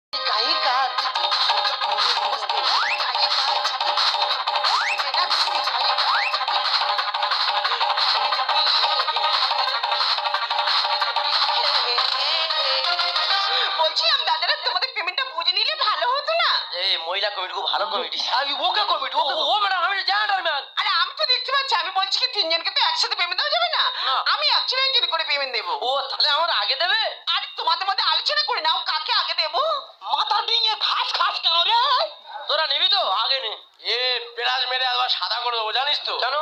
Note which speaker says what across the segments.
Speaker 1: বলছি আমি দাদারা তোমাদের পেমেন্টটা বুঝে নিলে ভালো হতো না?
Speaker 2: এই মহিলা কমিটি খুব ভালো কমিটি।
Speaker 3: ওকে কমিটি
Speaker 2: ও ম্যাডাম আমি জানার ম্যান।
Speaker 1: আরে আমি তো দেখতে পাচ্ছি, আমি বলছি কি তিনজনকে তো একসাথে পেমেন্ট দেওয়া যাবে না? আমি একজন করে পেমেন্ট দেবো।
Speaker 2: ও তাহলে আমার আগে দেবে?
Speaker 1: আরে তোমাদের মধ্যে আলোচনা করে নাও কাকে আগে দেবো।
Speaker 3: মাথা ডিঙে ঘাস খাস কেন রে?
Speaker 2: তোরা নিবি তো আগে নে। পেরাজ মেরে আবার সাদা করে দেবো জানিস তো। কেন?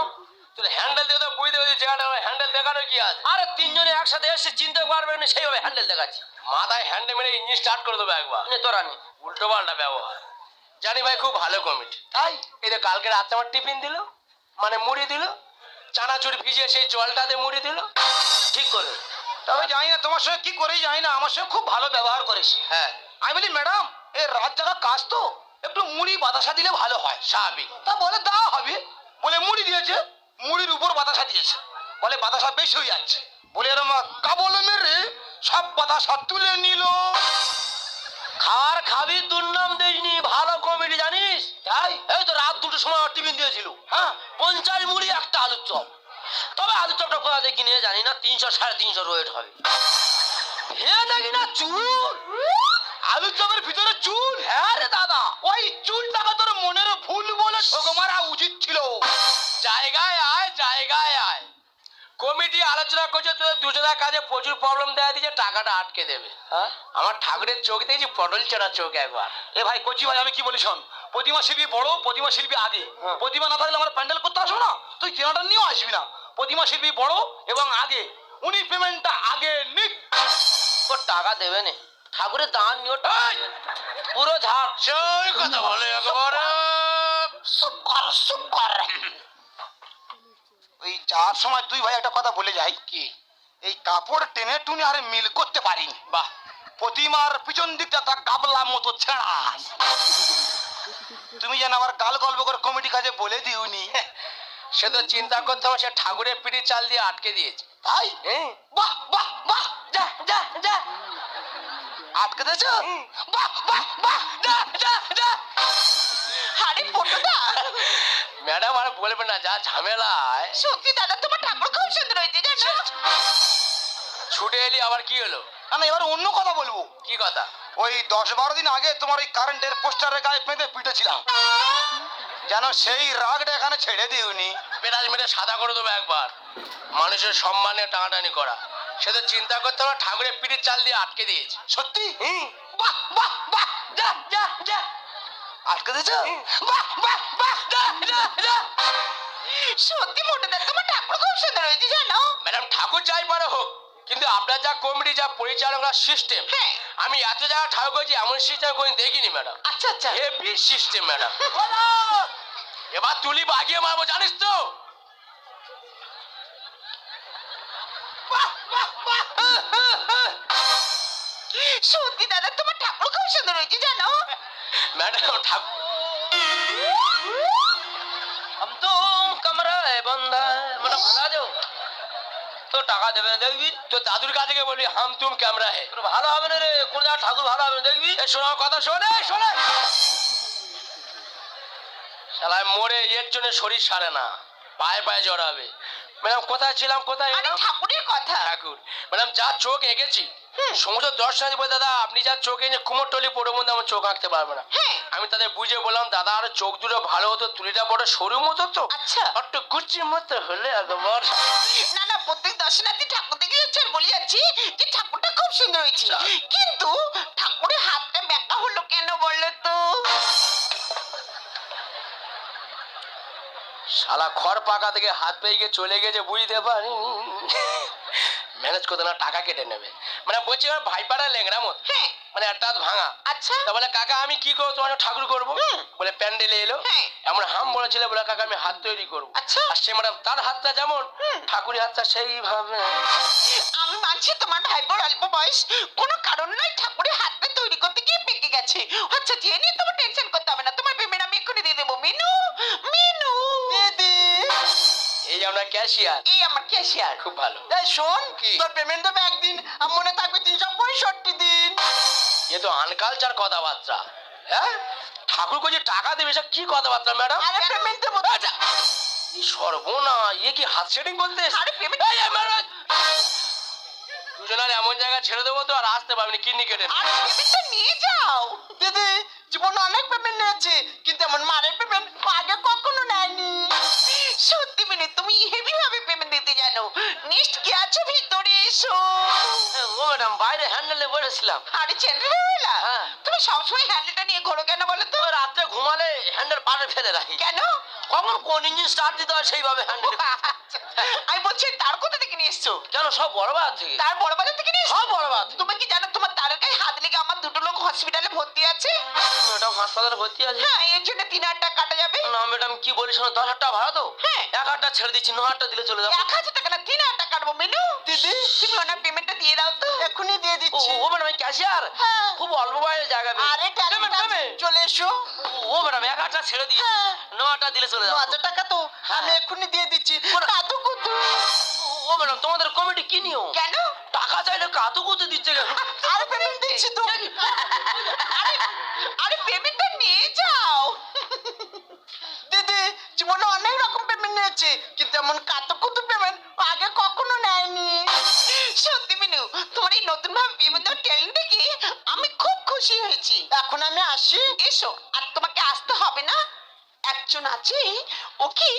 Speaker 2: তোর হ্যান্ডেল দিয়ে তো বুঝতে পারছি জায়গাটা হ্যান্ডেল দেখানো কি আছে। আরে তিনজনে একসাথে এসে চিন্তা পারবে না সেইভাবে হ্যান্ডেল দেখাচ্ছি। মাথায় হ্যান্ডেল মেরে ইঞ্জিন স্টার্ট করে দেবো একবার। তোরা নি উল্টো পাল্টা ব্যবহার। জানি ভাই খুব ভালো কমিটি। তাই এদের কালকে রাতে আমার টিফিন দিল, মানে মুড়ি দিল, চানাচুর ভিজিয়ে সেই জলটাতে মুড়ি দিল। ঠিক করে।
Speaker 3: তবে জানি না তোমার সঙ্গে কি করেই জানি না, আমার সঙ্গে খুব ভালো ব্যবহার করেছে।
Speaker 2: হ্যাঁ
Speaker 3: আমি বলি ম্যাডাম এই রাত জাগা কাজ তো, একটু মুড়ি বাতাসা দিলে ভালো হয়।
Speaker 2: স্বাভাবিক।
Speaker 3: তা বলে দেওয়া হবে, বলে মুড়ি দিয়েছে, মুড়ির উপর বাতাসা দিয়েছে, বলে বাতাসা বেশি হয়ে যাচ্ছে, বলে এরম কাবলে মেরে সব বাতাসা তুলে নিল।
Speaker 2: খাবার খাবি দুর্নাম দেয়নি, ভালো কমিটি জানিস। তাই এই তো রাত 2টোর সময় টিফিন দিয়েছিল। হ্যাঁ 50 মুড়ি একটা আলুর চপ। তবে আলুর চপটা কোথা থেকে কিনে জানি না, 300 350 রোয়েট হবে। হে দেখি না চুল,
Speaker 3: আলুর চপের ভিতরে চুল?
Speaker 2: হ্যাঁ রে দাদা।
Speaker 3: ওই চুলটাকে তোর মনের ভুল বলে ঠোক মারা উচিত ছিল।
Speaker 2: জায়গায় আয় জায়গায় আয়। কমিটি আলোচনা করছে তোদের দুজনের কাজে প্রচুর প্রবলেম দেয়া দিয়েছে, টাকাটা আটকে দেবে। হ্যাঁ আমার ঠাকুরের চোখ দেখছি পটল চড়া চোখ একবার।
Speaker 3: এ ভাই কচি ভাই আমি কি বলি শোন, প্রতিমা শিল্পী বড়, প্রতিমা শিল্পী আগে। প্রতিমা না থাকলে আমার প্যান্ডেল করতে আসবো না, তুই কেনাটা নিয়েও আসবি না। প্রতিমা শিল্পী বড় এবং আগে, উনি পেমেন্টটা আগে নিক।
Speaker 2: ও টাকা দেবে না, ঠাকুরের দান নিও পুরো ঝাড়। সেই কথা বলে একেবারে
Speaker 3: চুপ কর চুপ কর। ওই যাওয়ার সময় দুই ভাই একটা কথা বলে যাই,
Speaker 2: কি
Speaker 3: এই কাপড় টেনে টুনে আরে মিল করতে পারিনি।
Speaker 2: বাহ
Speaker 3: প্রতিমার পিছন দিকটা তার গাবলা মতো ছেঁড়া। তুমি যেন আবার গাল গল্প করে কমিটি কাজে বলে দিওনি।
Speaker 2: সে তো চিন্তা করতে হবে, সে ঠাকুরের পিঠে চাল দিয়ে আটকে দিয়েছে।
Speaker 3: তাই? বাহ বাহ বাহ,
Speaker 2: যা যা যা
Speaker 3: আটকে দিয়েছো? বাহ বাহ বাহ,
Speaker 2: যা যা যা।
Speaker 1: আরে ফটোদা
Speaker 2: ম্যাডাম আর বলবে না, যা ঝামেলায়।
Speaker 1: সত্যি দাদা তোমার ঠাকুর খুব সুন্দর হয়েছে জানো।
Speaker 2: ছুটে এলি আবার কি হলো?
Speaker 3: আমি এবার অন্য কথা বলবো।
Speaker 2: কি কথা?
Speaker 3: ওই 10-12 দিন আগে তোমার ওই কারেন্টের পোস্টারের গায়ে পেঁধে পিটেছিলাম, যেন সেই রাগটা এখানে ছেড়ে দিওনি।
Speaker 2: পেটাজ মেরে সাদা করে দেবো একবার। মানুষের সম্মানে টানাটানি করা, সে তো চিন্তা করতে হবে, ঠাকুরের পিঠের চাল দিয়ে আটকে দিয়েছে।
Speaker 3: সত্যি? বাহ বাহ বাহ,
Speaker 2: যা যা যা।
Speaker 3: আটকে দিয়েছো? বাহ বাহ বাহ,
Speaker 2: যা যা যা।
Speaker 1: সত্যি ফটোদা তোমার ঠাকুর খুব সুন্দর হয়েছে জানো।
Speaker 2: ম্যাডাম ঠাকুর যাই পারে হোক, কিন্তু আপনার যা কমিটি যা পরিচালনা সিস্টেম,
Speaker 1: হ্যাঁ।
Speaker 2: আমি এত জায়গা ঠাকুর করছি এমন সিস্টেম কোন দেখিনি ম্যাডাম।
Speaker 1: আচ্ছা আচ্ছা
Speaker 2: হেভি সিস্টেম ম্যাডাম। এবার তুলি বাগিয়ে মারবো জানিস তো।
Speaker 1: সত্যি দাদা তোমার ঠাকুর খুব সুন্দর হয়েছে জানো।
Speaker 2: ম্যাডাম ঠাকুর हम तो कमरा है बंदा মানে বলা যাও তো টাকা দেবে না দেখবি, তো দাদুর কাছে গিয়ে বলবি হাম তুম ক্যামেরা হে, তোর ভালো হবে না রে, কোন জায়গা ঠাকুর ভালো হবে না দেখবি। এই শোনা কথা শোনে শোনে শালায় মরে এর জন্য শরীর সারে না, পায়ে পায়ে জড়াবে। ম্যাডাম কোথায় ছিলাম, কোথায়
Speaker 1: আরে
Speaker 2: এলাম?
Speaker 1: ঠাকুরের কথা।
Speaker 2: ঠাকুর ম্যাডাম যা চোখ এঁকেছি সমুদ্র দর্শনার্থী বলে দাদা আপনি যা চোখ এনে কুমোর টলি পড়ে মধ্যে আমার চোখ আঁকতে পারবে না।
Speaker 1: হ্যাঁ।
Speaker 2: আমি তাদের বুঝে বললাম দাদা আর চোখ দুটো ভালো হতো, তুলিটা বড় সরু মতো তো,
Speaker 1: আচ্ছা।
Speaker 2: একটু গুচির মতো হলে একবার।
Speaker 1: না না প্রত্যেক দর্শনার্থী ঠাকুর দেখে যাচ্ছে আর বলে যাচ্ছি যে ঠাকুরটা খুব সুন্দর হয়েছে, কিন্তু ঠাকুরের হাতটা ব্যাকা হলো কেন বললো তো?
Speaker 2: শালা খড় পাকা থেকে হাত পেয়ে গিয়ে চলে গেছে বুঝতে পারি, ম্যানেজ করতে না টাকা কেটে নেবে। মানে বলছি আমার ভাইপাড়া ল্যাংড়া মত,
Speaker 1: হ্যাঁ।
Speaker 2: মানে একটা হাত ভাঙা।
Speaker 1: আচ্ছা
Speaker 2: তা বলে কাকা আমি কি করবো, তোমার ঠাকুর করবো। বলে প্যান্ডেলে এলো,
Speaker 1: হ্যাঁ।
Speaker 2: এমন হাম বলেছিল, বলে কাকা আমি হাত তৈরি করবো।
Speaker 1: আচ্ছা।
Speaker 2: আর সে ম্যাডাম তার হাতটা যেমন ঠাকুরের হাতটা সেইভাবে।
Speaker 1: আমি মানছি তোমার ভাইবোর অল্প বয়স, কোনো কারণ নাই ঠাকুরের হাতটা তৈরি করতে গিয়ে পেকে গেছে। আচ্ছা যে নিয়ে তোমার টেনশন করতে হবে না, তোমার পেমেন্ট আমি এক্ষুনি দিয়ে দেবো। মিনু মিনু
Speaker 3: দিদি
Speaker 2: এই যে আমরা ক্যাশিয়ার।
Speaker 1: এই আমার ক্যাশিয়ার।
Speaker 2: খুব ভালো।
Speaker 3: এই শোন,
Speaker 2: কি?
Speaker 3: তোর পেমেন্ট দেবে একদিন, আর মনে থাকবে 365 দিন।
Speaker 2: এ তো আনকালচার কথাবার্তা। হ্যাঁ, ঠাকুরকে যে টাকা দেবে সব কি কথাবার্তা ম্যাডাম?
Speaker 1: আরে পেমেন্ট দেবো।
Speaker 2: আচ্ছা, এই সর্বনা, এ কি হাত সেটিং করতে এসেছে?
Speaker 1: আরে পেমেন্ট।
Speaker 2: দুজনের এমন জায়গায় ছেড়ে দেবো তো আর আসতে পারবি কিডনি কেটে।
Speaker 1: আরে পেমেন্টটা নিয়ে যাও। দিদি জীবনে অনেক পেমেন্ট নিয়েছে কিন্তু এমন মারের পেমেন্ট আগে কখনো নেয়নি। সত্যি মিনি তুমি হেভি ভাবে পেমেন্ট দিতে জানো। নেক্সট কি আছে ভিতরে এসো।
Speaker 2: ও ম্যাডাম, বাইরে হ্যান্ডেলে বসেছিলাম।
Speaker 1: আরে ছেলেবেলা
Speaker 2: হ্যাঁ।
Speaker 1: তুমি সবসময় হ্যান্ডেলটা নিয়ে ঘোরো কেন বলো তো?
Speaker 2: তো রাত্রে ঘুমালে হ্যান্ডেল পাশে ফেলে রাখি।
Speaker 1: কেন?
Speaker 2: কখন কোন ইঞ্জিন স্টার্ট দিতে হয় সেইভাবে হ্যান্ডেল।
Speaker 1: আমি বলছি তার কোথা থেকে নিয়ে এসছো?
Speaker 2: কেন, সব বড় বাজার থেকে।
Speaker 1: তার বড় বাজার থেকে নিয়ে এসছো?
Speaker 2: সব বড় বাজার থেকে।
Speaker 1: তুমি কি জানো তোমার তারের গায়ে হাত লেগে আমার দুটো লোক হসপিটালে ভর্তি আছে?
Speaker 2: ম্যাডাম হাসপাতালে ভর্তি আছে?
Speaker 1: হ্যাঁ, এর জন্য 3,000 টাকা কাটা যাবে।
Speaker 2: না ম্যাডাম, কি বলি শোনো, 10,000 টাকা ভাড়া তো।
Speaker 1: হ্যাঁ।
Speaker 2: 1,000 ছেড়ে দিচ্ছি, 9,000 দিলে চলে যাবো।
Speaker 1: 1,000 টাকা না 3,000 টাকা কাটবো মেনু। দিদি তুমি ওনার পেমেন্টটা দিয়ে দাও তো। এখনই দিয়ে দিচ্ছি।
Speaker 2: ও ম্যাডাম, আমি ক্যাশিয়ার।
Speaker 1: হ্যাঁ।
Speaker 2: খুব অল্প বয়সে জায়গা পেয়েছি।
Speaker 1: আরে
Speaker 2: Payment, payment।
Speaker 1: চলে এসো।
Speaker 2: ও ম্যাডাম, 1,000 ছেড়ে দিই,
Speaker 1: হ্যাঁ।
Speaker 2: 9,000 দিলে চলে যাবো।
Speaker 1: 9,000 টাকা তো আমি এখনই দিয়ে দিচ্ছি। কাতু কুতু।
Speaker 2: ও ম্যাডাম, তোমাদের কমিটি কি নিয়ম?
Speaker 1: কেন?
Speaker 2: টাকা চাইলে কাতু কুতু দিচ্ছে কেন?
Speaker 1: আরে পেমেন্ট দিচ্ছি তো। আরে পেমেন্টটা নিয়ে যাও। দিদি জীবনে অনেক রকম পেমেন্ট নিয়েছে কিন্তু এমন কাতুকুতু পেমেন্ট আগে কখনো নেয়নি। সত্যি মিনু, তোমার এই নতুন ভাবে পেমেন্ট দেওয়ার ট্যালেন্ট দেখে আমি খুব খুশি হয়েছি। এখন আমি আসি। এসো, আর তোমাকে আসতে হবে না। একজন আছে, ওকে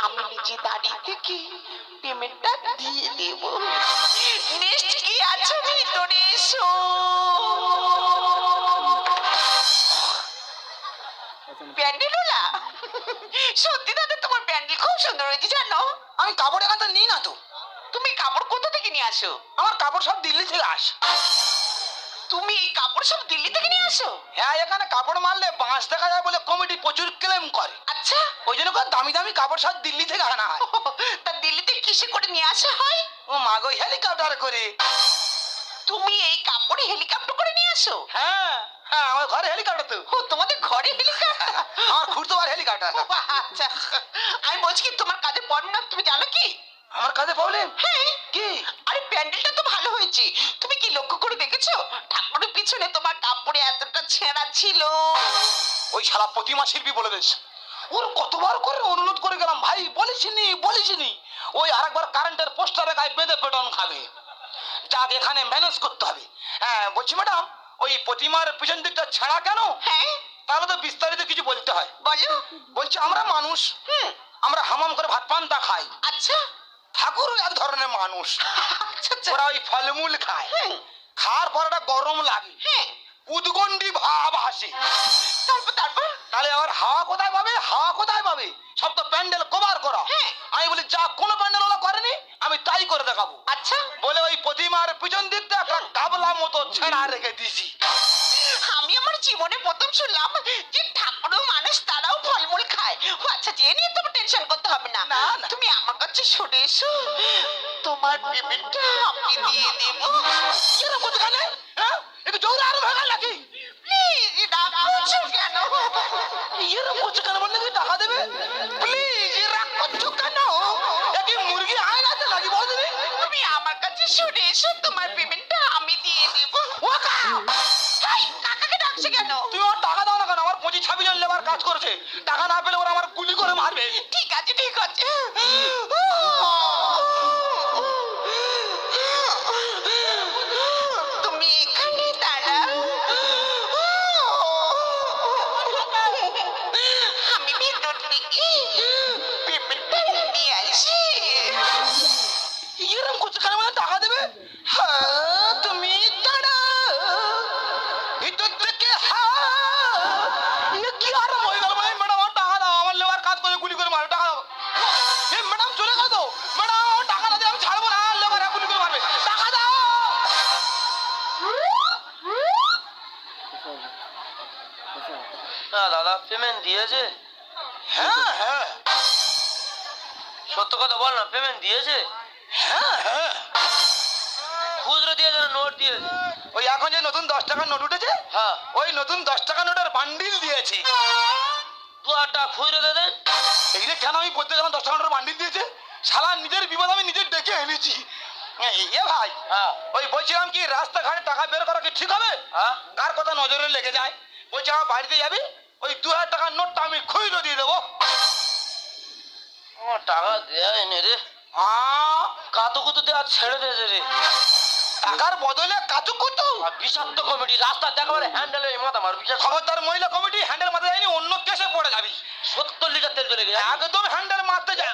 Speaker 1: আমি নিজে দাঁড়িয়ে থেকে পেমেন্টটা দিয়ে দেব। নেক্সট কি আছে ভিতরে এসো। প্যান্ডেলওয়ালা, সত্যি দাদা তোমার প্যান্ডেল খুব সুন্দর হয়েছে জানো।
Speaker 3: আমি কাপড় এখানটা নিই না তো।
Speaker 1: তুমি কাপড় কোথা থেকে নিয়ে আসো?
Speaker 3: আমার কাপড় সব দিল্লি থেকে আসে।
Speaker 1: তুমি এই কাপড় সব দিল্লি থেকে নিয়ে আসো?
Speaker 3: হ্যাঁ, এখানে কাপড় মারলে বাঁশ দেখা যায় বলে কমিটি প্রচুর ক্লেম করে।
Speaker 1: আচ্ছা।
Speaker 3: ওই জন্য করে দামি দামি কাপড় সব দিল্লি থেকে আনা হয়।
Speaker 1: তা দিল্লিতে কিসে করে নিয়ে আসা হয়?
Speaker 3: ও মা গো, হেলিকপ্টার করে।
Speaker 1: তুমি এই কাপড় হেলিকপ্টার করে নিয়ে আসো?
Speaker 3: হ্যাঁ হ্যাঁ, আমার ঘরে হেলিকপ্টার তো।
Speaker 1: ও তোমাদের ঘরে হেলিকপ্টার?
Speaker 3: আমার খুঁড়তো আর হেলিকপ্টার।
Speaker 1: আচ্ছা, আমি বলছি কি তোমার কাজে পড়ে না, তুমি জানো কি?
Speaker 3: আমার কাছে প্রবলেম
Speaker 1: হ্যাঁ।
Speaker 3: কি?
Speaker 1: আরে প্যান্ডেলটা তো ভালো হয়েছে, তুমি কি লক্ষ্য করে দেখেছো ঠাকুরের পিছনে তোমার কাপড়ে এতটা ছেঁড়া ছিল?
Speaker 3: ওই শালা প্রতিমা শিল্পী বলে দিস। ওর কতবার করে অনুরোধ করে গেলাম, ভাই বলিসনি। ওই আরেকবার কারেন্টের পোস্টারে গায়ে বেঁধে পেটন খাবে। যাক, এখানে ম্যানেজ করতে হবে। হ্যাঁ বলছি ম্যাডাম, ওই প্রতিমার পিছন দিকটা ছেঁড়া কেন?
Speaker 1: হ্যাঁ
Speaker 3: তাহলে তো বিস্তারিত কিছু বলতে হয়।
Speaker 1: বলো।
Speaker 3: বলছি আমরা মানুষ, আমরা হামাম করে ভাত পান্তা খাই।
Speaker 1: আচ্ছা
Speaker 3: ঠাকুরও এক ধরনের মানুষ।
Speaker 1: আচ্ছা আচ্ছা।
Speaker 3: ওরা ওই ফলমূল খায়,
Speaker 1: হুম,
Speaker 3: খাওয়ার পর একটা গরম লাগে,
Speaker 1: হ্যাঁ।
Speaker 3: উদ্গন্ডি ভাব আসে।
Speaker 1: তারপর
Speaker 3: তাহলে আবার হাওয়া কোথায় পাবে? সব তো প্যান্ডেল কভার করা।
Speaker 1: হ্যাঁ।
Speaker 3: আমি বলি যা কোনো প্যান্ডেল ওরা করেনি, আমি তাই করে দেখাবো।
Speaker 1: আচ্ছা,
Speaker 3: বলে ওই প্রতিমার পিছন দিকটা একটা গাবলা মতো ছেঁড়া রেখে দিছি।
Speaker 1: আমি আমার জীবনে প্রথম শুনলাম যে ঠাকুরও মানুষ, তারাও ফলমূল খায়। ও আচ্ছা, যে নিয়ে তোমার টেনশন করতে হবে না।
Speaker 3: না, না।
Speaker 1: তুমি আমার কাছে সরে এসো, তোমার পেমেন্টটা আমি দিয়ে দেব।
Speaker 3: এরকম করতে গেলে হ্যাঁ, একটু জোরে আরো ভাঙা নাকি?
Speaker 1: প্লিজ রাগ করছো কেন?
Speaker 3: এরকম করছে কেন? বললে কি টাকা দেবে? প্লিজ রাগ করছো কেন? একই মুরগি আয় না নাকি বল দিবি?
Speaker 1: তুমি আমার কাছে সরে এসো, তোমার পেমেন্টটা আমি দিয়ে দেব।
Speaker 3: ও কা!
Speaker 1: এই, কাকাকে ডাকছে কেন?
Speaker 3: তুমি আমার টাকা দাও না কেন? আমার 25-26 জন লেবার কাজ করেছে, টাকা না পেলে ওরা আমার গুলি করে মারবে।
Speaker 1: ঠিক আছে ঠিক আছে। তুমি এখানে দাঁড়াও, আমি ভিতর থেকে পেমেন্টটা নিয়ে আসি।
Speaker 3: এরকম করছে কেন? মানে টাকা দেবে? হ্যাঁ, তুমি দাঁড়াও ভিতর থেকে। কি আরাম হয়ে গেল? ম্যাডাম আমার টাকা দাও, আমার লেবার কাজ করে গুলি করে মারে, টাকা দাও। ম্যাডাম চলে গেল তো। ম্যাডাম আমার টাকা না দিয়ে আমি ছাড়বো না, লেবার গুলি করে মারবে, টাকা দাও।
Speaker 2: না দাদা, পেমেন্ট দিয়েছে?
Speaker 3: হ্যাঁ হ্যাঁ
Speaker 2: সত্য কথা বল না, পেমেন্ট দিয়েছে?
Speaker 3: হ্যাঁ হ্যাঁ,
Speaker 2: খুচরো দিয়েছে না নোট দিয়েছে?
Speaker 3: ওই এখন যে নতুন 10 টাকার নোট উঠেছে,
Speaker 2: হ্যাঁ।
Speaker 3: ওই নতুন 10 টাকা নোটের বান্ডিল দিয়েছে।
Speaker 2: 2,000 টাকা খুচরো দিয়ে দেন।
Speaker 3: এই যে কেন আমি বলতে গেলাম 10 টাকা নোটের বান্ডিল দিয়েছে, শালা নিজের বিপদ আমি নিজে ডেকে এনেছি। এ ভাই,
Speaker 2: হ্যাঁ
Speaker 3: ওই বলছিলাম কি রাস্তাঘাটে টাকা বের করা কি ঠিক হবে?
Speaker 2: হ্যাঁ
Speaker 3: কার কথা নজরে লেগে যায়? বলছি আমার বাড়িতে যাবি, ওই 2000 টাকার নোটটা আমি খুইলো দিয়ে দেবো।
Speaker 2: আমার টাকা দেয় নে রে, কাতু কুতু দেওয়া ছেড়ে দে রে।
Speaker 3: টাকার বদলে কাচু কুতু।
Speaker 2: আর বিষাক্ত কমিটি রাস্তা দেখাবারে হ্যান্ডেলে মাথা মার বিষাক্ত।
Speaker 3: খবরদার মহিলা কমিটি, হ্যান্ডেল মাথা যায়নি, অন্য কেসে পড়ে যাবি।
Speaker 2: 70 লিটার তেল চলে গেছে।
Speaker 3: একদম হ্যান্ডেল মারতে যা।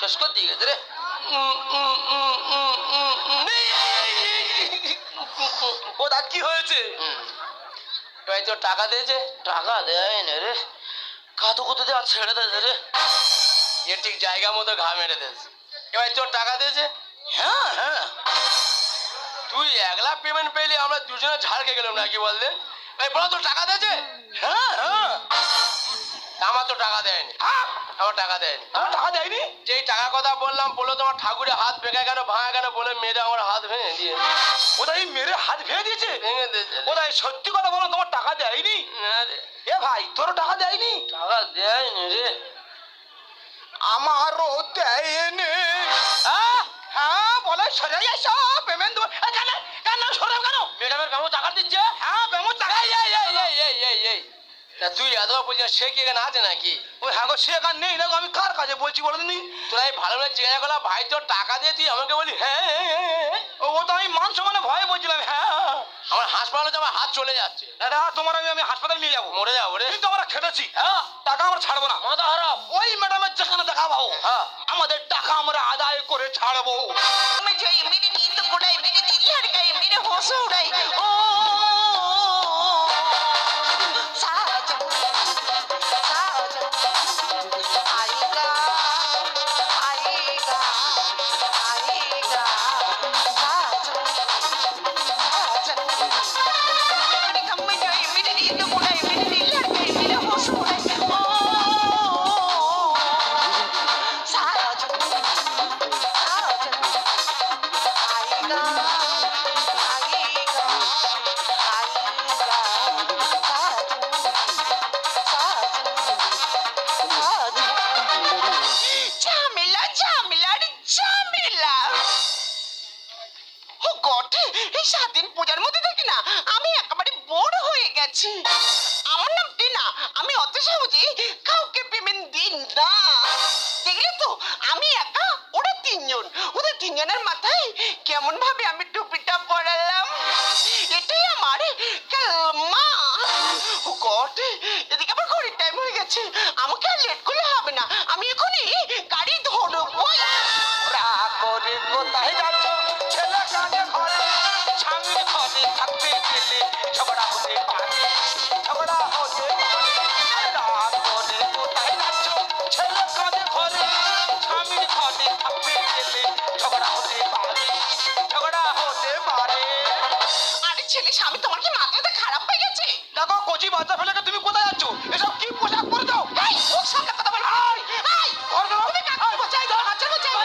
Speaker 2: শেষ করে দিয়ে গেছে রে।
Speaker 3: ও দা কি হয়েছে?
Speaker 2: এবার তোর টাকা দিয়েছে? টাকা দেয় না রে, কাতু কুতু দেওয়া ছেড়ে দে রে। এ ঠিক জায়গা মতো ঘা মেরে দিয়েছে। এবার তোর টাকা দিয়েছে?
Speaker 3: হ্যাঁ হ্যাঁ,
Speaker 2: তুই 1 লাখ পেমেন্ট পেলি, আমরা দুজনে ঝাড় খেয়ে গেলাম নাকি বল দে। এই বলো তোর টাকা দিয়েছে?
Speaker 3: হ্যাঁ হ্যাঁ।
Speaker 2: আমার তো টাকা দেয়নি, আমার টাকা দেয়নি।
Speaker 3: আমার টাকা দেয়নি?
Speaker 2: যেই টাকা কথা বললাম, বললো তোমার ঠাকুরের হাত ভেঙে কেন ভাঙা কেন বলে মেরে আমার হাত ভেঙে দিয়ে
Speaker 3: ওটাই মেরে হাত ভেঙে দিয়েছে?
Speaker 2: ভেঙে দিয়েছে।
Speaker 3: ওটাই সত্যি কথা বলো, তোমার টাকা দেয়নি?
Speaker 2: না রে,
Speaker 3: এ ভাই, তোর টাকা দেয়নি?
Speaker 2: টাকা দেয়নি রে।
Speaker 3: আমারও দেয়নি। হ্যাঁ বলে সরে এসো, পেমেন্ট দেবো। কেন কেন সরে কেন?
Speaker 2: ম্যাডামের কামো টাকা দিচ্ছে।
Speaker 3: হ্যাঁ বেমন টাকা।
Speaker 2: এই তা তুই এত বলছিস, সে কি এখানে আছে নাকি?
Speaker 3: ওই হ্যাঁ গো, সে এখানে নেই না গো, আমি কার কাজে বলছি বলে দিনি?
Speaker 2: তোরা এই ভালো করে জিজ্ঞাসা করলাম, ভাই তোর টাকা দিয়ে তুই আমাকে বলি হ্যাঁ হ্যাঁ, হ্যাঁ, হ্যাঁ।
Speaker 3: ও তো আমি মান সম্মানে ভয়ে বলছিলাম। হ্যাঁ
Speaker 2: আমার হাসপাতালে তো আমার হাত চলে যাচ্ছে,
Speaker 3: দাদা, তোমার আমি হাসপাতালে নিয়ে যাবো।
Speaker 2: মরে যাবো রে।
Speaker 3: কিন্তু আমরা খেটেছি,
Speaker 2: হ্যাঁ
Speaker 3: টাকা আমরা ছাড়বো না।
Speaker 2: মাথা খারাপ।
Speaker 3: ওই ম্যাডামের যেখানে দেখা পাবো,
Speaker 2: হ্যাঁ
Speaker 3: আমাদের টাকা আমরা আদায় করে ছাড়বো।
Speaker 1: मैं जो मेरी नींद उड़ाई, मेरी दिल धड़काई, मेरे होश उड़ाई। ओ साजन साजन आएगा आएगा आएगा साजन साजन मेरी गम में जो मेरी नींद उड़ाई, मेरी दिल धड़काई, मेरे होश उड़ाई। ओ साजन साजन आएगा आएगा ঝামেলা ঝামেলা রে ঝামেলা। ও গড, এই 7 দিন পূজার মধ্যে থাকি না, আমি একেবারে বোর হয়ে গেছি। আমার নাম টিনা, আমি অত সহজে কাউকে পেমেন্ট দিই না। দেখলে তো, আমি একা, ওরা 3 জন। ওদের 3 জনের মাথায় কেমন ভাবে আমি টুপিটা পরালাম, এটাই আমার কালমা। ও গড, এদিকে আবার ঘড়ির টাইম হয়ে গেছে, আমাকে আর লেট করলে হবে না, আমি এখনই গাড়ি ধরবো।
Speaker 3: রাগ করে কোথায় যাচ্ছ? ছেলে কাজে ঘরে, স্বামীর ঘরে থাকতে গেলে ঝগড়া হতে পারে, ঝগড়া হতে পারে। রাগ করে কোথায় যাচ্ছ? ছেলে কাজে ঘরে, স্বামীর ঘরে থাকতে গেলে ঝগড়া হতে পারে, ঝগড়া হতে পারে।
Speaker 1: আরে ছেলে স্বামী, তোমার কি মাথাটা খারাপ হয়ে গেছে?
Speaker 3: দেখো, কচি বাচ্চা ফেলে তুমি কোথায় যাচ্ছ? এসব কি পোশাক পরে যাও?
Speaker 1: এই, ওর সামনে কথা বলবি না। এই,
Speaker 3: ঘর ধরো।
Speaker 1: তুমি কাকে বাঁচাই দাও, বাচ্চা বাঁচাই।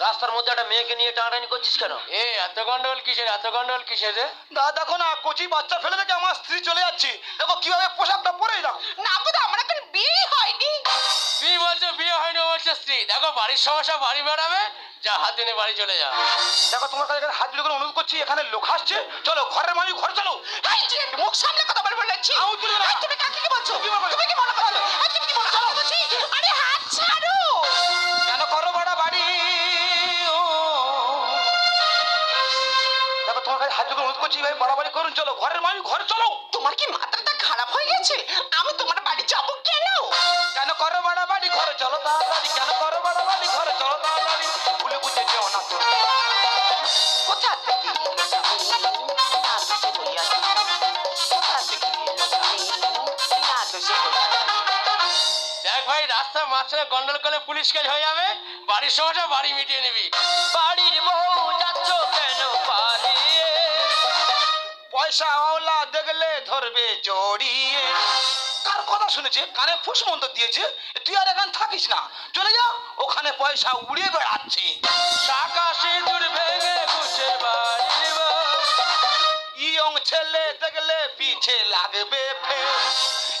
Speaker 2: রাস্তার মধ্যে একটা মেয়েকে নিয়ে টানাটানি করছিস কেন? এ এত গন্ডগোল কিসের, এত গন্ডগোল কিসের রে?
Speaker 3: দা দেখো না, কচি বাচ্চা ফেলে দেখে আমার স্ত্রী চলে যাচ্ছে। দেখো কিভাবে পোশাকটা পরে যাও।
Speaker 1: না বোধ, আমার এখন বিয়ে হয়নি।
Speaker 2: তুই বলছো বিয়ে হয়নি, ও বলছে স্ত্রী। দেখো বাড়ির সমস্যা বাড়ি বেড়াবে, যা হাত দিনে বাড়ি চলে যা।
Speaker 3: দেখো, তোমার কাছে হাত জুড়ে করে অনুরোধ করছি, এখানে লোক আসছে, চলো ঘরের মানুষ ঘরে চলো।
Speaker 1: এই যে, মুখ সামনে কথা বলবো বলেছি।
Speaker 3: আউট করে দাও।
Speaker 1: এই, তুমি কাকে কি বলছো? তুমি কি মনে করছো? এই, তুমি কি বলছো? বলছি, আরে হাত ছাড়ো।
Speaker 3: কেন করো বড় বাড়ি? ও দেখো, তোমার কাছে হাত জুড়ে অনুরোধ করছি, ভাই বাড়াবাড়ি করুন, চলো ঘরের মানুষ ঘরে চলো।
Speaker 1: তোমার কি মাথাটা খারাপ হয়ে গেছে? আমি তোমার বাড়ি যাবো কেন?
Speaker 3: কেন করো বড় বাড়ি? ঘরে চলো তাড়াতাড়ি। কেন করো বড় বাড়ি? ঘরে চলো তাড়াতাড়ি। ভুলে বুঝে যেও না তো।
Speaker 1: কোথা থেকে এলো তুমি? না দোষে হইয়া তুমি। কোথা থেকে এলো তুমি? না দোষে হইয়া তুমি।
Speaker 2: দেখ ভাই, রাস্তার মাঝখানে গন্ডল করলে পুলিশ কাজ হয়ে যাবে, বাড়ির সমস্যা বাড়ি মিটিয়ে নিবি। বাড়ির বউ যাচ্ছ কেন পালিয়ে?
Speaker 3: পয়সা ওলা দেখলে ধরবে জড়িয়ে। কার কথা শুনেছে? কানে ফুসমন্ত দিয়েছে। তুই আর এখানে থাকিস না, চলে যা, ওখানে পয়সা উড়িয়ে বেড়াচ্ছে।
Speaker 2: টাকা সিঁদুর ভেঙে ঘুষের বাড়ির বউ।
Speaker 3: ইয়ং ছেলে দেখলে পিছে লাগবে ফের।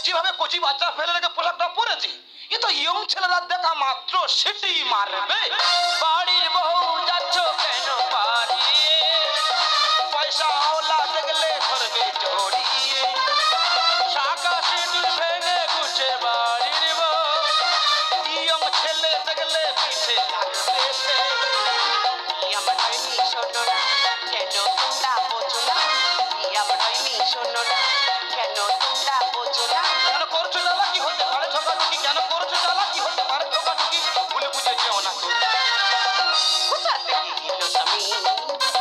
Speaker 3: যেভাবে কচি বাচ্চা ফেলে রেখে পোশাকটা পরেছে, এ তো ইয়ং ছেলেরা দেখা মাত্র সিটি মারবে।
Speaker 2: বাড়ির বউ যাচ্ছ কেন পারিয়ে,
Speaker 3: পয়সা ওলা দেখলে ধরবে জড়িয়ে।
Speaker 2: শাখা সিঁদুর ভেঙে গুছে বাড়ির বউ,
Speaker 3: ইয়ং ছেলে দেখলে পিছে লাগবে ফের।
Speaker 1: আমার হয়নি শোনো না, কেন তোমরা বোঝো না? আমার হয়নি শোনো না, কেন তোমরা বোঝো না?
Speaker 3: কেন করছো জ্বালা, কি হতে পারে ঠকাঠকি? কেন করছো জ্বালা, কি হতে পারে ঠকাঠকি? ভুলে বুঝে যেও না তো।
Speaker 1: কোথা থেকে এলো স্বামী,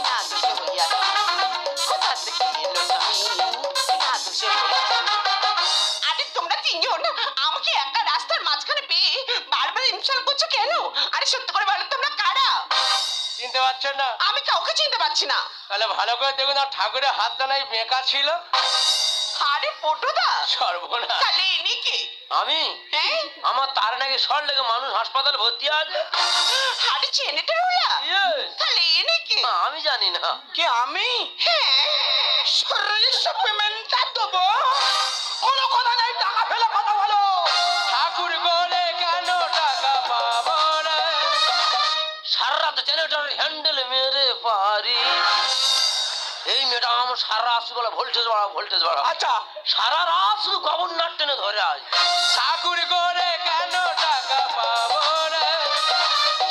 Speaker 1: না দোষে হইয়াছি? কোথা থেকে এলো স্বামী, না দোষে হইয়াছি? আরে তোমরা তিনজন আমাকে একা রাস্তার মাঝখানে পেয়ে বারবার ইনসাল্ট করছো কেন? আরে সত্যি করে বলো তোমরা কারা?
Speaker 2: চিনতে পারছেন না?
Speaker 1: আমি কাউকে চিনতে পারছি না।
Speaker 2: তাহলে ভালো করে দেখুন, আর ঠাকুরের হাতটা নাই বেঁকা ছিল।
Speaker 1: আরে পটুদা,
Speaker 2: সর্বনাশ।
Speaker 1: তাহলে ইনি কে?
Speaker 2: আমি?
Speaker 1: হ্যাঁ,
Speaker 2: আমার তার নাকি শর্ট লেগে মানুষ হাসপাতালে ভর্তি আছে।
Speaker 1: আরে চেনেটার হলা,
Speaker 2: Yes!
Speaker 1: তাহলে ইনি কে?
Speaker 2: আমি জানি না।
Speaker 3: কে আমি?
Speaker 1: হ্যাঁ,
Speaker 3: শরীর সাপ্লিমেন্টটা দেবো। কোনো কথা নাই, টাকা ফেলে কথা বলো।
Speaker 2: ঠাকুর গলে কেন টাকা পাবো না, সারা রাত জেনারেটর হ্যান্ডেল মেরে পারি। এই ম্যাডাম সারা রাত শুধু বলে ভোল্টেজ বাড়া, ভোল্টেজ বাড়া।
Speaker 3: আচ্ছা,
Speaker 2: সারা রাত শুধু গভর্নর টেনে ধরে আজ। ঠাকুর গলে কেন টাকা পাবো না,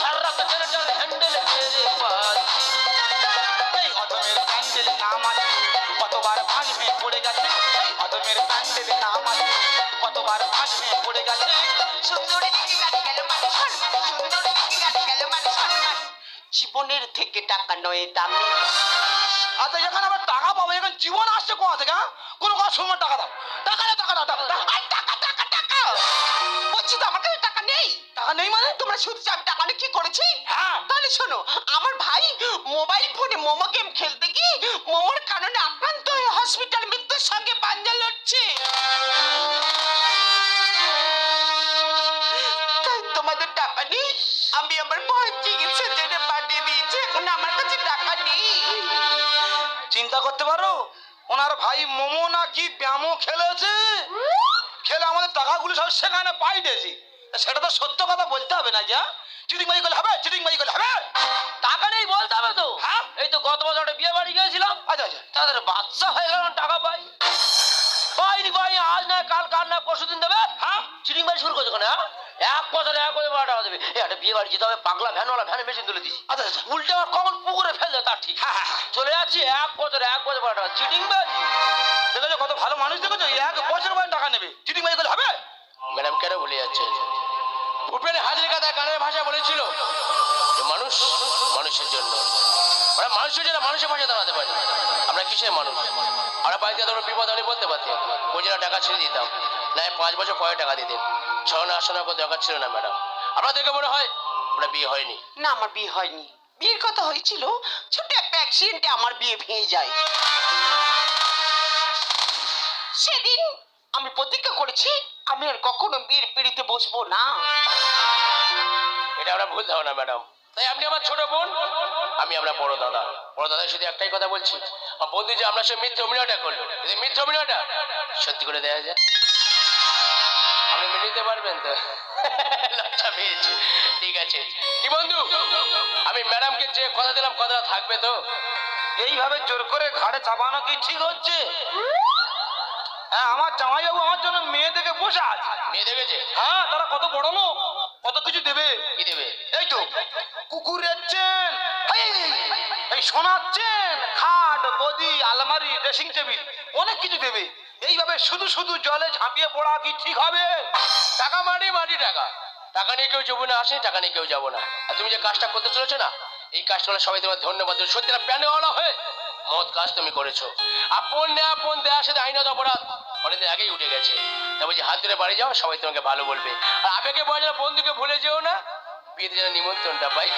Speaker 2: সারা রাত জেনারেটর হ্যান্ডেল মেরে পারি।
Speaker 3: এই অদমের প্যান্ডেল নাম আছে, কতবার ভাঁজ হয়ে পড়ে গেছে। এই অদমের প্যান্ডেল নাম আছে, কতবার ভাঁজ হয়ে পড়ে গেছে।
Speaker 1: সুন্দরী দিকে গাড়ি গেল মানে সম্মান, সুন্দরী দিকে গাড়ি গেল মানে সম্মান। জীবনের থেকে টাকা নয় দামি।
Speaker 3: আচ্ছা, এখানে আবার টাকা পাবো, এখন জীবন আসছে কোথা থেকে? হ্যাঁ? কোনো কথা সময় টাকা দাও, টাকা দাও, টাকা দাও, টাকা দাও।
Speaker 1: আর টাকা টাকা টাকা বলছি তো আমার কাছে টাকা নেই।
Speaker 3: টাকা নেই মানে?
Speaker 1: তোমরা শুনছো আমি টাকা নিয়ে কি করেছি?
Speaker 3: হ্যাঁ।
Speaker 1: তাহলে শোনো, আমার ভাই মোবাইল ফোনে মোমো গেম খেলতে গিয়ে মোমোর কারণে আক্রান্ত হয়ে হসপিটাল মৃত্যুর সঙ্গে পাঞ্জা লড়ছে। তাই তোমাদের টাকা নেই, আমি আমার ভাইয়ের চিকিৎসার জন্য পাঠিয়ে দিয়েছি। এখন আমার কাছে টাকা নেই।
Speaker 3: চিন্তা করতে পারো, ওনার ভাই মোমো না কি ব্যামো খেলেছে, খেলে আমাদের টাকাগুলো সব সেখানে পাই দিয়েছি। সেটা তো সত্য কথা বলতে হবে না, যা চিটিং বাজি করলে হবে, চিটিং বাজি করলে হবে।
Speaker 2: টাকা নেই বলতে হবে তো।
Speaker 3: হ্যাঁ।
Speaker 2: এই তো গত বছর একটা বিয়ে বাড়ি গিয়েছিলাম,
Speaker 3: আচ্ছা আচ্ছা,
Speaker 2: তাদের বাচ্চা হয়ে গেল, টাকা পাই পাইনি পাই, আজ নয় কাল, কাল নয় পরশু দিন দেবে।
Speaker 3: হ্যাঁ।
Speaker 2: চিটিং বাড়ি শুরু করছে ওখানে। হ্যাঁ, এক বছরে 1,000 টাকা দেবে। এই একটা বিয়ে বাড়ি যেতে হবে, পাগলা ভ্যানওয়ালা ভ্যানে মেশিন তুলে দিছি।
Speaker 3: আচ্ছা আচ্ছা,
Speaker 2: উল্টে আবার কখন পুকুরে ফেললে তার ঠিক।
Speaker 3: হ্যাঁ হ্যাঁ হ্যাঁ।
Speaker 2: চলে যাচ্ছি, এক বছর 1,000 টাকা চিটিং বাড়ি।
Speaker 3: দেখেছো কত ভালো মানুষ, দেখেছো এক বছর পরে টাকা নেবে, চিটিং বাজি করলে হবে।
Speaker 2: ম্যাডাম কেন ভুলে যাচ্ছে? ভূপেন হাজরিকা তার গানের ভাষা বলেছিল যে মানুষ মানুষের জন্য, আমরা মানুষের জন্য মানুষের পাশে দাঁড়াতে পারি। আমরা কিসের মানুষ? আমরা বাড়িতে তোমরা বিপদ হলে বলতে পারতেন, বোঝেরা টাকা ছেড়ে দিতাম, না 5 বছর পরে টাকা দিতেন। ছড়না আসনা কোনো দরকার ছিল না ম্যাডাম। আপনার দেখে মনে হয় আমরা বিয়ে হয়নি।
Speaker 1: না, আমার বিয়ে হয়নি। বিয়ের কথা হয়েছিল, ছোট একটা অ্যাক্সিডেন্টে আমার বিয়ে ভেঙে যায়। সেদিন আমি প্রতিজ্ঞা করেছি আমি আর কখনো বিয়ের পিড়িতে বসবো না।
Speaker 2: এটা আমরা ভুল ধারণা ম্যাডাম। তাই আপনি আমার ছোট বোন, আমি আমরা বড় দাদা। বড় দাদা শুধু একটাই কথা বলছি, আমার বন্ধু যে আমরা সে মিথ্যে অভিনয়টা করলো, যদি মিথ্যে অভিনয়টা সত্যি করে দেওয়া যায়, আপনি মেনে নিতে পারবেন তো? লজ্জা পেয়েছে। ঠিক আছে কি বন্ধু, আমি ম্যাডামকে যে কথা দিলাম কথাটা থাকবে তো?
Speaker 3: এইভাবে জোর করে ঘাড়ে চাপানো কি ঠিক হচ্ছে? হ্যাঁ, আমার জামাইবাবু আমার জন্য মেয়ে দেখে বসে আছে।
Speaker 2: মেয়ে দেখেছে?
Speaker 3: হ্যাঁ, তারা কত বড় লোক, কত কিছু দেবে।
Speaker 2: কি দেবে?
Speaker 3: এই তো কুকুরের চেন, এই সোনার চেন, খাট, গদি, আলমারি, ড্রেসিং টেবিল, অনেক কিছু দেবে। এইভাবে শুধু শুধু জলে ঝাঁপিয়ে পড়া কি ঠিক হবে?
Speaker 2: টাকা মাটি মাটি টাকা, টাকা নিয়ে কেউ জীবনে আসেনি, টাকা নিয়ে কেউ যাবো না। আর তুমি যে কাজটা করতে চলেছো না, এই কাজটা হলে সবাই তোমার ধন্যবাদ দেবে। সত্যি না প্যানেওয়ালা হয়ে মহৎ কাজ তুমি করেছো। আপন আপন দেওয়ার সাথে আইনত অপরাধ অনেকদিন আগেই উঠে গেছে। তা বলছি হাত ধরে বাড়ি যাও, সবাই তোমাকে ভালো বলবে। আর আবেগে বলে যেন বন্ধুকে ভুলে যেও না, বিয়েতে যেন নিমন্ত্রণটা পাই।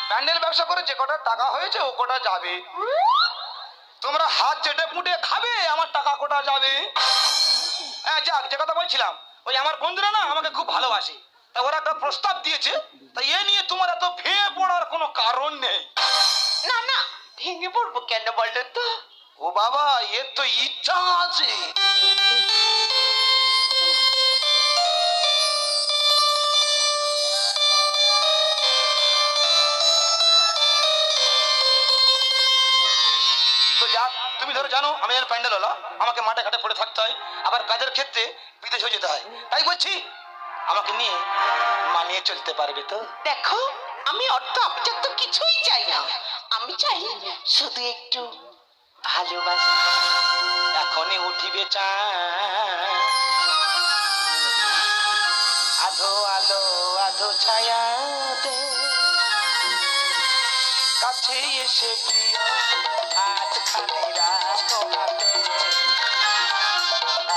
Speaker 3: প্যান্ডেল ব্যবসা করে যে কটা টাকা হয়েছে ও কটা যাবে। তোমরা হাত চেটে পুটে খাবে, আমার টাকা কোটা যাবে। হ্যাঁ, যাক, যে কথা বলছিলাম, ওই আমার বন্ধুরা না আমাকে খুব ভালোবাসে, তা ওরা একটা প্রস্তাব দিয়েছে। তা এ নিয়ে তোমার এত ভেঙে পড়ার কোনো কারণ নেই।
Speaker 1: না না, ভেঙে পড়বো কেন বলো তো?
Speaker 3: ও বাবা, এর তো ইচ্ছা আছে। তো যাক, তুমি ধরো জানো আমি যেন প্যান্ডেল হলো, আমাকে মাঠে ঘাটে পড়ে থাকতে হয়, আবার কাজের ক্ষেত্রে বিদেশেও যেতে হয়। তাই বলছি আমাকে নিয়ে মানিয়ে চলতে পারবে তো?
Speaker 1: দেখো, আমি অর্থ অবিচার তো কিছুই চাই না, আমি চাই শুধু একটু ভালোবাসা।
Speaker 3: এখনই উঠিবে চাঁদ, আধো আলো আধো ছায়াতে, কাছে এসে প্রিয় আজখানি রাখো হাতে।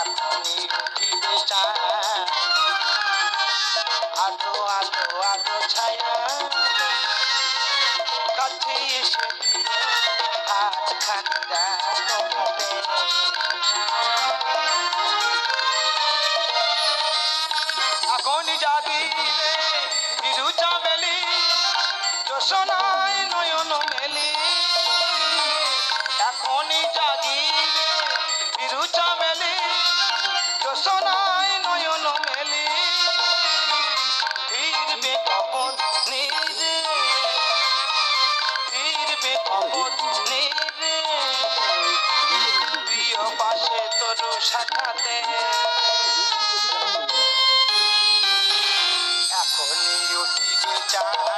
Speaker 3: এখনই উঠিবে চাঁদ, আধো আলো আধো ছায়া, কাছে এসে প্রিয় আজখানি রাখো হাতে। এখনই জাগিবে বিরু চামেলি, জোসনায় নয়ন মেলি। এখনই জাগিবে বিরু চামেলি, জোসনায় নয়ন মেলি। ফিরবে কখন নিরে, ফিরবে কখন নিরে, প্রিয় পাশে তরু শাখাতে। এখনই উঠিবে চাঁদ,